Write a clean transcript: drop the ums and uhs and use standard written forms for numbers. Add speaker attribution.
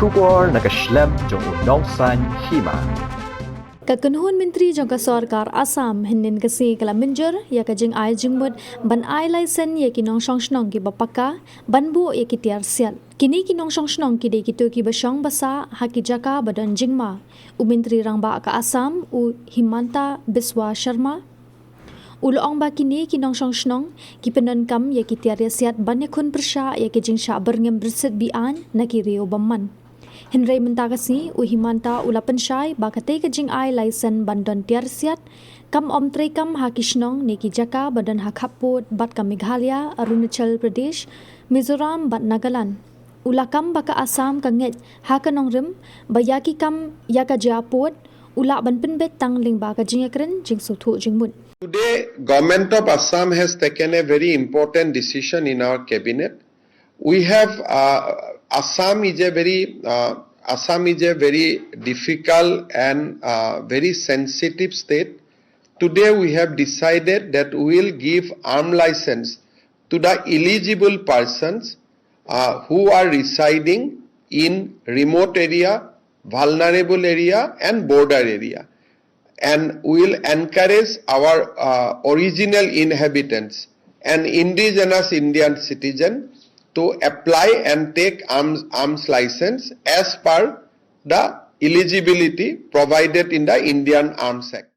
Speaker 1: Shubor nakaslem jong Nongshong Hima.
Speaker 2: Kakunhun Menteri Jangka Sarkar Assam hinin kasi kala minjer ya ka jing ai jingmut ban ai Laisen ya ki Nongshong Shnong ki bapaka ban bu ya ki Tiar Siat. Kini ki Nongshong Shnong ki de ki tu ki basang basa haki jaka badan jingma. U Menteri Rangba ka Assam u Himanta Biswa Sharma. Uloong ba kini ki Nongshong Shnong ki penon kam ya ki Tiar Siat ban ya kun persya ya ki jing sya berngem berset bian na ki rio baman. Henry mentakasi u Himanta ulapan syai bakate ke jing ai Laisen bandon Tiar Siat kam om tre kam haki Shnong ne ki jaka badan hak Khappud bat kam Meghalaya Arunachal Pradesh Mizoram bat Nagaland ula kam baka Assam kanget hakanong rim bayaki kam yaka japut ula ban penbet tang ling baka jing akren jing suthu jing mut.
Speaker 3: Today, Government of Assam has taken a very important decision in our cabinet. We have Assam is a very difficult and very sensitive state. Today, we have decided that we will give arm license to the eligible persons who are residing in remote area, vulnerable area, and border area. And we will encourage our original inhabitants and indigenous Indian citizens to apply and take arms license as per the eligibility provided in the Indian Arms Act.